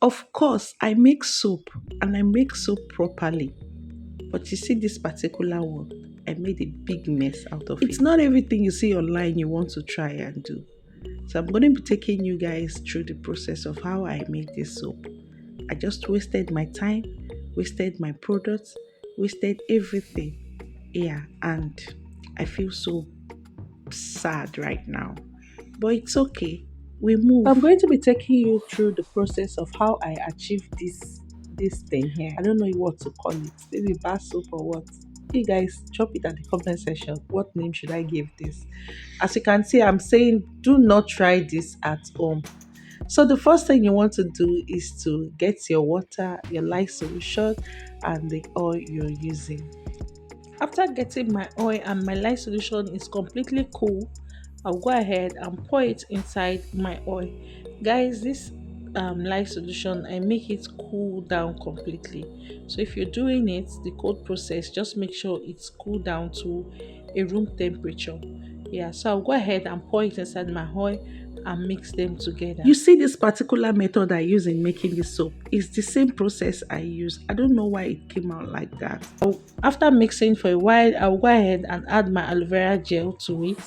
Of course, I make soap and I make soap properly. But you see this particular one, I made a big mess out of it. It's not everything you see online you want to try and do. So I'm going to be taking you guys through the process of how I made this soap. I just wasted my time, wasted my products, wasted everything. Yeah, and I feel so sad right now. But it's okay. We move. I'm going to be taking you through the process of how I achieved this thing here. I don't know what to call it. Maybe bar soap or what. You guys drop it at the comment section. What name should I give this? As you can see, I'm saying do not try this at home. So the first thing you want to do is to get your water, your light solution, and the oil you're using. After getting my oil and my light solution is completely cool, I'll go ahead and pour it inside my oil. Guys, this light solution, I make it cool down completely. So if you're doing it, the cold process, just make sure it's cool down to a room temperature. Yeah, so I'll go ahead and pour it inside my oil and mix them together. You see this particular method I use in making this soap is the same process I use. I don't know why it came out like that. After mixing for a while, I'll go ahead and add my aloe vera gel to it.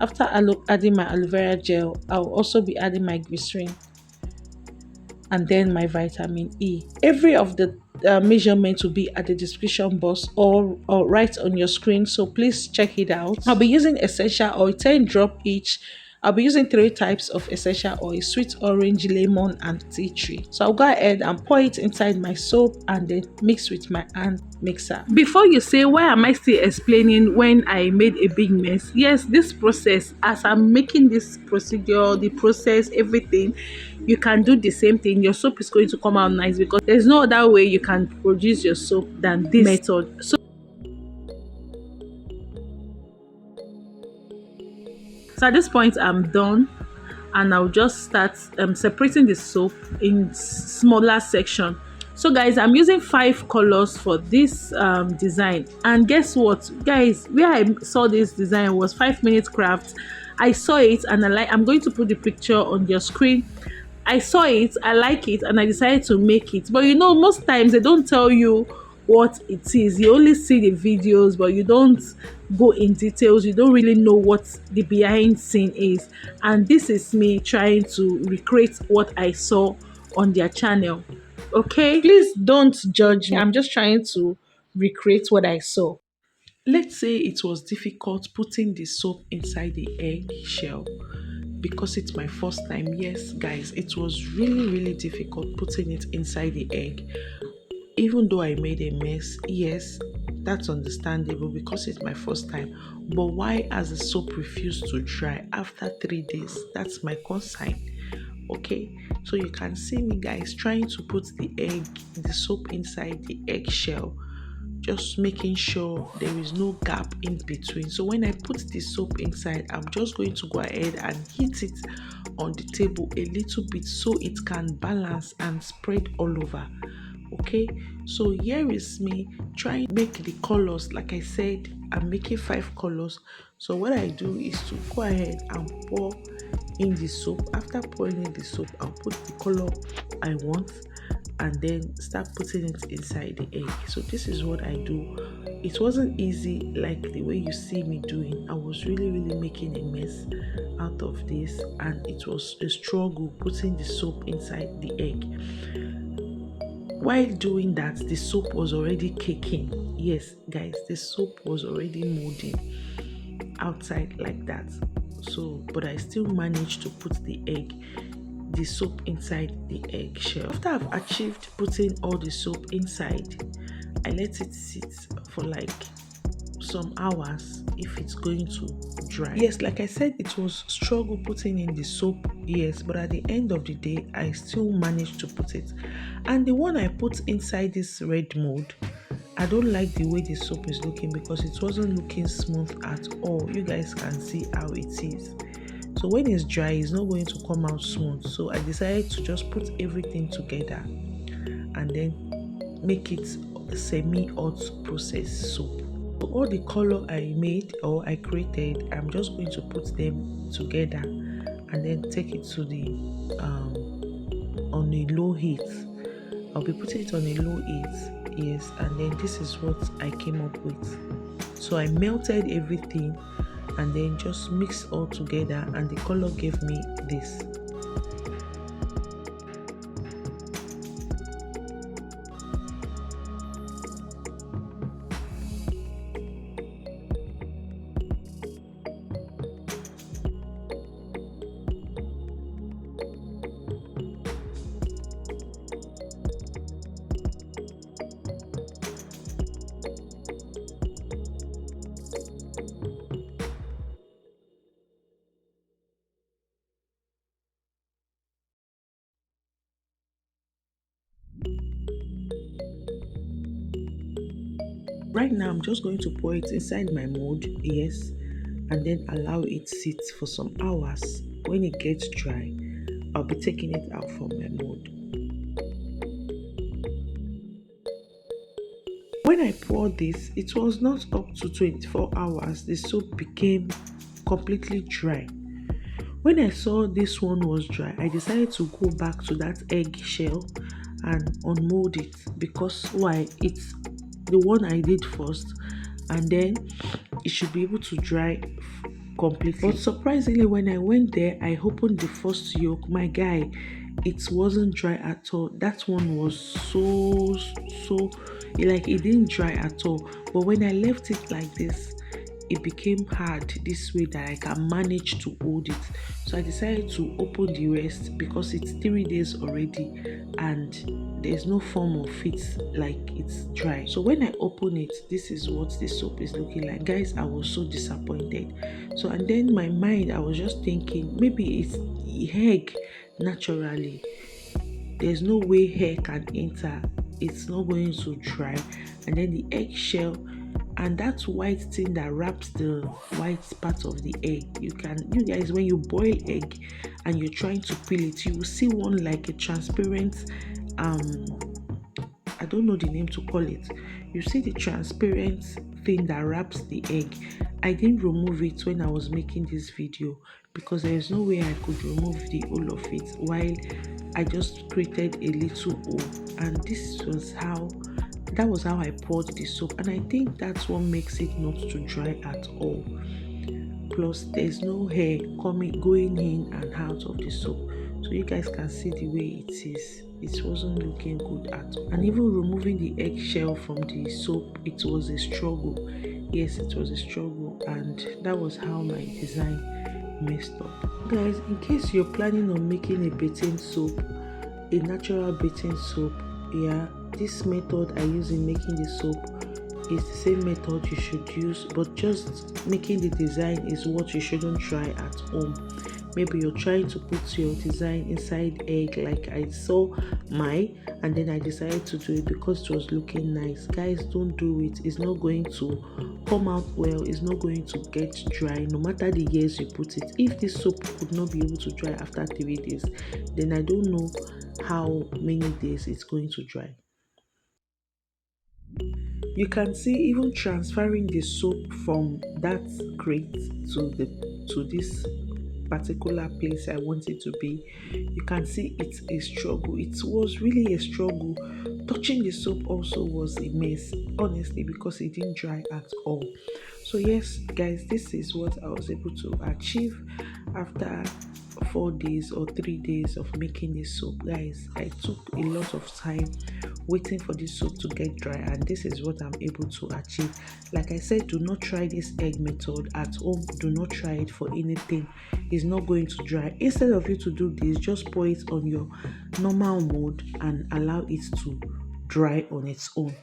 After adding my aloe vera gel, I'll also be adding my glycerin and then my vitamin E. Every of the measurement will be at the description box or right on your screen, so please check it out. I'll be using essential oil, 10 drop each. I'll be using 3 types of essential oil: sweet orange, lemon, and tea tree. So I'll go ahead and pour it inside my soap and then mix with my hand mixer. Before you say, why am I still explaining when I made a big mess? Yes, this process, as I'm making this procedure, the process, everything, you can do the same thing. Your soap is going to come out nice because there's no other way you can produce your soap than this method. So at this point, I'm done, and I'll just start separating the soap in smaller section. So guys, I'm using 5 colors for this design, and guess what guys, where I saw this design was 5 minute craft. I saw it and I'm going to put the picture on your screen. I saw it, I like it, and I decided to make it. But you know, most times they don't tell you what it is. You only see the videos, but you don't go in details. You don't really know what the behind scene is. And this is me trying to recreate what I saw on their channel. Okay, please don't judge me. I'm just trying to recreate what I saw. Let's say it was difficult putting the soap inside the egg shell because it's my first time. Yes, guys, it was really difficult putting it inside the egg. Even though I made a mess, yes, that's understandable because it's my first time. But why has the soap refused to dry after 3 days? That's my concern. Okay, so you can see me guys trying to put the soap inside the eggshell, just making sure there is no gap in between. So when I put the soap inside, I'm just going to go ahead and heat it on the table a little bit so it can balance and spread all over. Okay, so here is me trying to make the colors. Like I said, I'm making 5 colors. So what I do is to go ahead and pour in the soap. After pouring in the soap, I'll put the color I want and then start putting it inside the egg. So this is what I do. It wasn't easy like the way you see me doing. I was really making a mess out of this, and it was a struggle putting the soap inside the egg. While doing that, the soap was already caking. Yes guys, the soap was already molding outside like that. So but I still managed to put the soap inside the eggshell. After I've achieved putting all the soap inside, I let it sit for like some hours if it's going to dry. Yes, like I said, it was struggle putting in the soap, yes, but at the end of the day I still managed to put it. And the one I put inside this red mold, I don't like the way the soap is looking because it wasn't looking smooth at all. You guys can see how it is. So when it's dry, it's not going to come out smooth. So I decided to just put everything together and then make it semi-hot process soap. So all the color I made or I created, I'm just going to put them together and then take it to the on a low heat. I'll be putting it on a low heat, yes, and then this is what I came up with. So I melted everything and then just mixed all together, and the color gave me this. Right now, I'm just going to pour it inside my mold, yes, and then allow it sit for some hours. When it gets dry, I'll be taking it out from my mold. When I poured this, it was not up to 24 hours. The soap became completely dry. When I saw this one was dry, I decided to go back to that eggshell and unmold it, because why? It's the one I did first, and then it should be able to dry completely. But surprisingly, when I went there, I opened the first yoke. My guy, it wasn't dry at all. That one was so like it didn't dry at all. But when I left it like this, it became hard this way that I can manage to hold it. So I decided to open the rest because it's 3 days already and there's no form of it like it's dry. So when I open it, this is what the soap is looking like. Guys, I was so disappointed. So and then my mind, I was just thinking maybe it's egg naturally. There's no way hair can enter. It's not going to dry. And then the eggshell and that white thing that wraps the white part of the egg, you guys, when you boil egg and you're trying to peel it, you will see one like a transparent I don't know the name to call it. You see the transparent thing that wraps the egg. I didn't remove it when I was making this video because there's no way I could remove the whole of it while I just created a little hole, and that was how I poured the soap, and I think that's what makes it not to dry at all. Plus there's no hair going in and out of the soap, so you guys can see the way it is. It wasn't looking good at all, and even removing the eggshell from the soap, it was a struggle. Yes, it was a struggle, and that was how my design messed up. Guys, in case you're planning on making a bathing soap, a natural bathing soap, yeah, this method I use in making the soap is the same method you should use, but just making the design is what you shouldn't try at home. Maybe you're trying to put your design inside egg like I saw and then I decided to do it because it was looking nice. Guys, don't do it. It's not going to come out well. It's not going to get dry no matter the years you put it. If this soap could not be able to dry after 3 days, then I don't know how many days it's going to dry. You can see even transferring the soap from that crate to this particular place I want it to be. You can see it's a struggle. It was really a struggle. Touching the soap also was a mess, honestly, because it didn't dry at all. So yes, guys, this is what I was able to achieve after 4 days or 3 days of making this soap. Guys, I took a lot of time waiting for this soap to get dry, and this is what I'm able to achieve. Like I said, do not try this egg method at home. Do not try it for anything. It's not going to dry. Instead of you to do this, just pour it on your normal mold and allow it to dry on its own.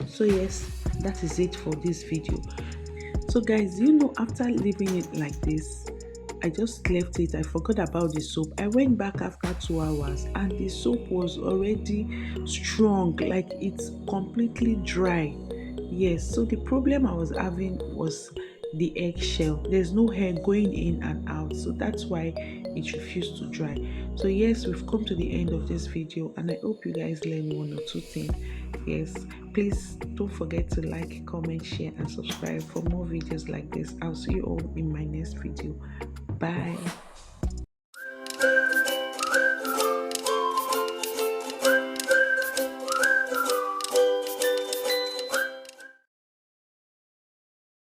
So yes, that is it for this video. So guys, after leaving it like this, I just left it. I forgot about the soap. I went back after 2 hours and the soap was already strong, like it's completely dry. Yes, so the problem I was having was the eggshell. There's no hair going in and out, so that's why it refused to dry. So yes, we've come to the end of this video and I hope you guys learn 1 or 2 things. Yes, please don't forget to like, comment, share and subscribe for more videos like this. I'll see you all in my next video. Bye.